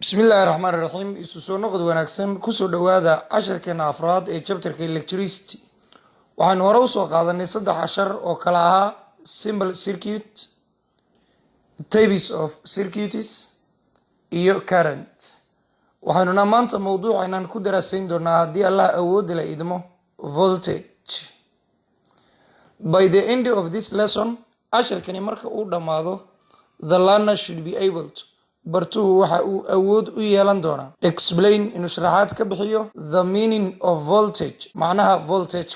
بسم الله الرحمن الرحيم isu noqod wanaagsan ku soo dhawaada casharkeena afraad ee chapterka electricity waxaan hore u soo qaadanay saddex cashar oo kala ahaa simple circuit types of circuits iyo current waxaanuna maanta mowduucaynan ku daraasayn doonaa haddii Allah awood la idmo voltage. By the end of this lesson casharkani marka uu dhamaado the learner should be able to bartuhu waxa uu awood u yeelan doonaa explain inuu sharaxaad ka bixiyo the meaning of voltage macnaha voltage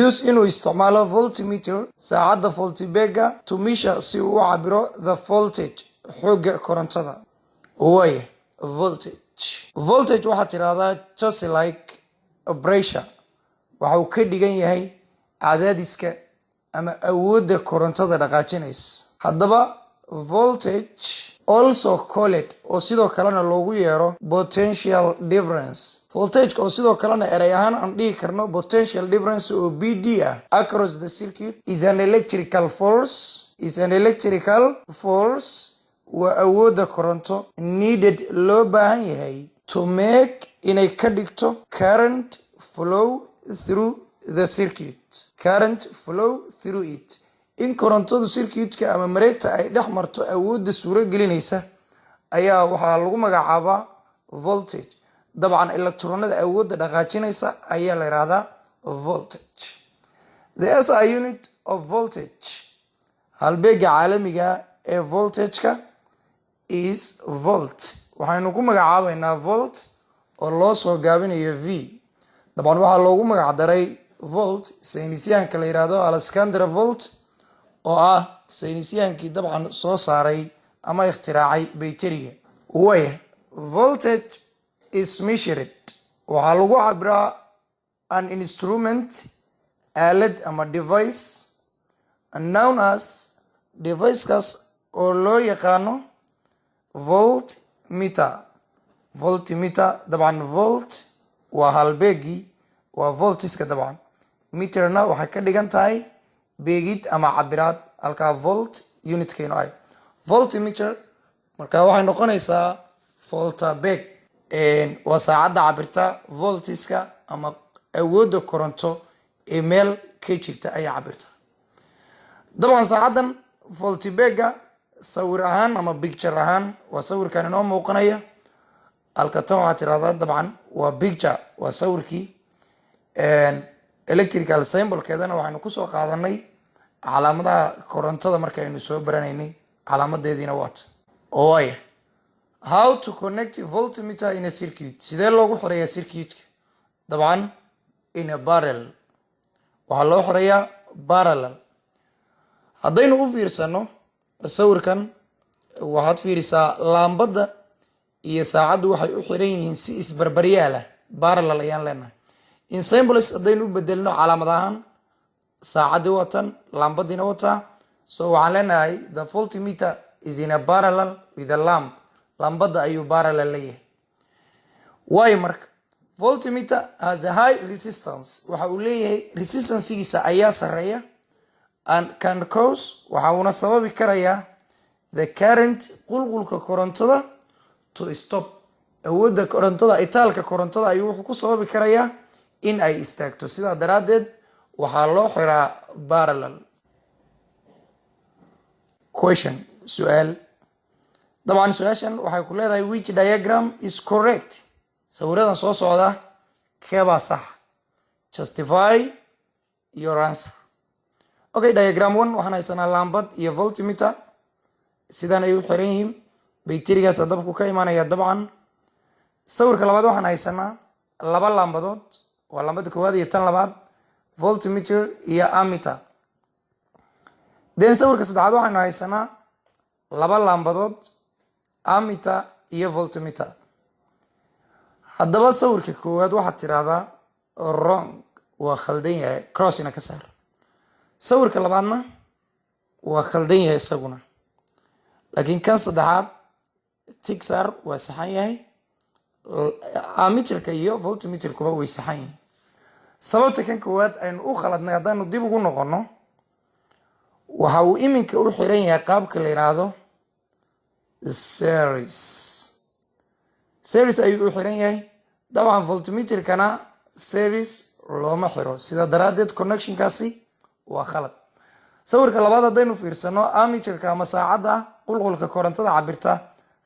use inuu isticmaalo voltmeter saacadda voltbega to measure si uu u cabiro the voltage xooga korontada way voltage waxa tiraahdaa just like a pressure waxa uu ka dhigan yahay cadaadiska ama awoodda korontada dhaqaajinaysa haddaba voltage also called oo sidoo kalena loogu yeero potential difference voltage oo sidoo kalena eray ahaan aan dhihi karno potential difference oo PD ah across the circuit is an electrical force wa awoodda koronto needed loo baahan yahay to make inay ka dhigto current flow through it in korontadu circuitka ama mareegta ay dhex marto awoodda suuro gelinaysa ayaa waxaa lagu magacaabaa voltage dabcan electronada awoodda dhaqaajinaysa ayaa la yiraahdaa voltage. The SI unit of voltage halbeega caalamiga ee voltageka is volt waxaanu ku magacaabaynaa volt oo loo soo gaabinayo v dabcan waxaa loogu magac daray volt saynisyahanka la yiraahdo Alexander Volt oo ah saynisyahankii dabcan soo saaray ama ikhtiraacay bayteriga way voltage is measured waxa lagu cabiraa an instrument aalad ama device known as device-kaas oo loo yaqaano voltmeter dabcan volt waa halbeegii waa voltiska dabcan meterna waxay ka dhigan tahay beegid ama cabiraad halka volt unitkeenu ay voltmeter marka waxay noqonaysaa voltabeg waa saacadda cabirta voltiska ama awoodda koronto ee meel ka jirta ay cabirta dabcan saacaddan voltbega sawir ahaan ama picture ahaan waa sawirkan inoo muuqanaya halka tan waxaa tiraahdaa dabcan waa picture waa sawirkii electrical symbol-keedana waxaynu ku soo qaadanay calaamadaha korontada markaynu soo baranaynay calaamadeediina waata ooy how to connect voltmeter in a circuit sidee loogu xoreeyaa circuitka dabcan in a parallel waxaa loo xoreeyaa parallel haddaynu u fiirsano sawirkan waxaad fiirisaa laambadda iyo saacaddu waxay u xiran yihiin si isbarbaryaal ah parallel ayaan leenahay in symbols haddaynu u bedelno calaamad ahaan saacadii watan laambadiina wataa so waxaan leenahay the voltmeter is in a parallel with a lamp laambada ayuu parallel leeyahay waayo marka voltmeter has a high resistance waxa uu leeyahay resistancegiisa ayaa sareeya and can cause waxa uuna sababi karayaa the current qulqulka korontada to stop awoodda korontada itaalka korontada ayuu wuxuu ku sababi karayaa in ay istaagto sidaa daraaddeed waxaa loo xiraa parallel. Question su'aal dabcan su'aashan waxay ku leedahay which diagram is correct sawiradan soo socda keebaa sax justify your answer. Okay, diagram 1 waxaan haysanaa laambad iyo voltmeter sidan ay u xiran yihiin bayterigaas dabku ka imaanaya dabcan sawirka labaad waxaan haysanaa laba laambadood waa laambada koowaad iyo tan labaad voltmeter iyo ammeter then sawirka saddexaad waxaanu haysanaa laba laambadood ammeter iyo voltmeter haddaba sawirka koowaad waxaad tiraahdaa wrong waa khaldan yahay crossina ka saar sawirka labaadna waa khaldan yahay isaguna laakiin kan saddexaad tick saar waa saxan yahay ammeterka iyo voltmeterkuba way saxan yihiin sababta kan koowaad aynu u khaladnay haddaanu dib ugu noqono waxa uu iminka u xiran yahay qaabka la yiraahdo series series ayuu u xiran yahay. dabcan voltmeterkana series looma xiro, sida daraadeed connectionkaasi waa khalad. sawirka labaad haddaynu fiirsano, ammeterka ama saacadda qulqulka korontada cabirta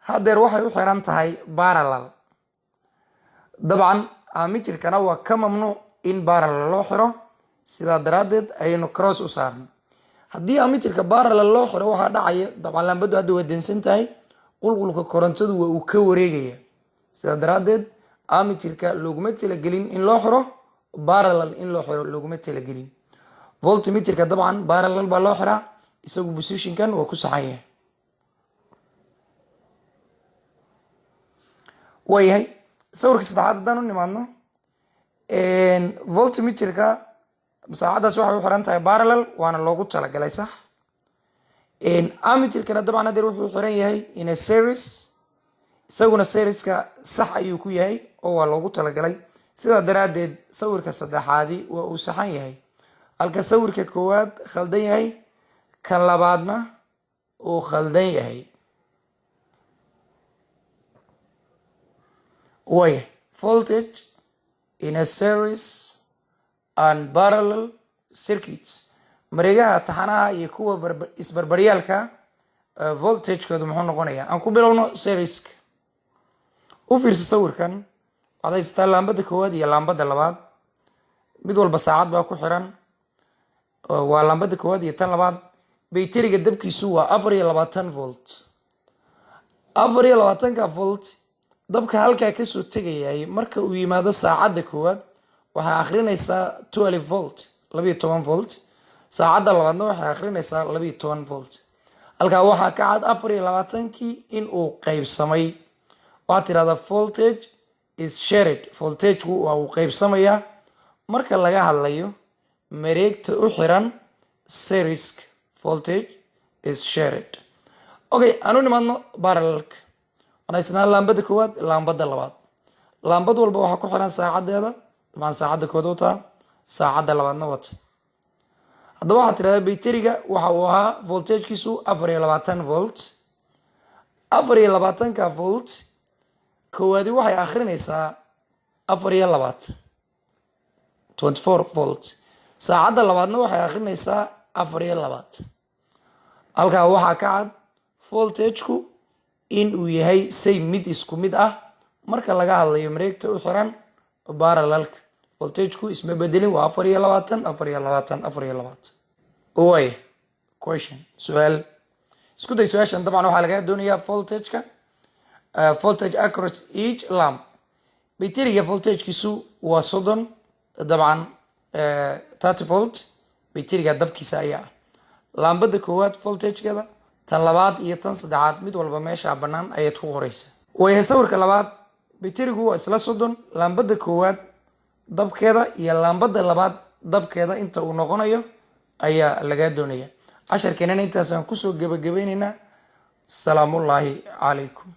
hadeer waxay u xiran tahay parallel. dabcan ammeterkana waa ka mamnuuc in parallel loo xiro, sidaa daraadeed ayaynu cross u saarno. haddii ammeterka parallel loo xiro waxaa dhacaya, dabcan laambadu hadda waa dansan tahay, qulqulka korontadu waa uu ka wareegaya. sidaa daraadeed ammeterka looguma talagelin in loo xiro, parallel in loo xiro looguma talagelin. voltmeterka dabcan parallel baa loo xiraa, isagu positionkan waa ku saxan yahay. waayahay sawirka saddexaad haddaan u nimaadno, voltmeterka saacaddaas waxay u xiran tahay parallel, waana loogu talagalay sax. ammeterkana dabcan hadeer wuxuu u xiran yahay in a series, isaguna serieska sax ayuu ku yahay oo waa loogu talagalay. sidaa daraadeed sawirka saddexaadi waa uu saxan yahay, halka sawirka koowaad khaldan yahay, kan labaadna uu khaldan yahay. way voltage in a series and parallel circuits, mareegaha taxanaha iyo kuwa isbarbaryaalka voltagekoodu muxuu noqonayaa. aan ku bilowno serieska. u fiirsa sawirkan, waxaad haysataa laambada koowaad iyo laambada labaad, mid walba saacad baa ku xiran, waa laambada koowaad iyo tan labaad. bayteriga dabkiisu waa 420 volt. 420 volt dabka halkaa kasoo tegayay marka uu yimaado saacadda koowaad waxay akhrinaysaa 12 volt, 12 volt. saacadda labaadna waxay akhrinaysaa 12 volt. halkaa waxaa ka cad 420kii in uu qaybsamay. waxaad tirahdaa voltage is shared, voltageku waa uu qaybsamayaa marka laga hadlayo mareegta u xiran serieska. voltage is shared. okay, aanu nimaadno parallelka. wanaysnaa laambada koowaad, laambada labaad. laambad walba waxaa ku xiran saacadeeda, dabcan saacadda koowaad wataa, saacadda labaadna wata. haddaba waxaad tirahdaa bayteriga waxa uu ahaa voltagekiisu 420 volt. 420ka volt koowaadi waxay akhrinaysaa 420 24 volt. saacadda labaadna waxay akhrinaysaa 420. halkaa waxaa ka cad voltageku in uu yahay say mid isku mid ah marka laga hadlayo mareegta u xiran parallelka. voltageku isma bedelin, waa 420. way question su'aal. isku day su-aashan. dabcan waxaa laga doonayaa voltageka, voltage across each lamp. bayteriga voltagekiisu waa 30, dabcan 30 volt. bayteriga dabkiisa ayaa ah. laambada koowaad voltagekeeda, tan labaad iyo tan saddexaad mid walba meesha bannaan ayaad ku qoraysa. waayahay sawirka labaad, bayterigu waa isla 30. laambada koowaad dabkeeda iyo laambada labaad dabkeeda inta uu noqonayo ayaa lagaa doonaya. casharkeenana intaasaan kusoo gebagabaynaynaa. salaamullaahi calaykum.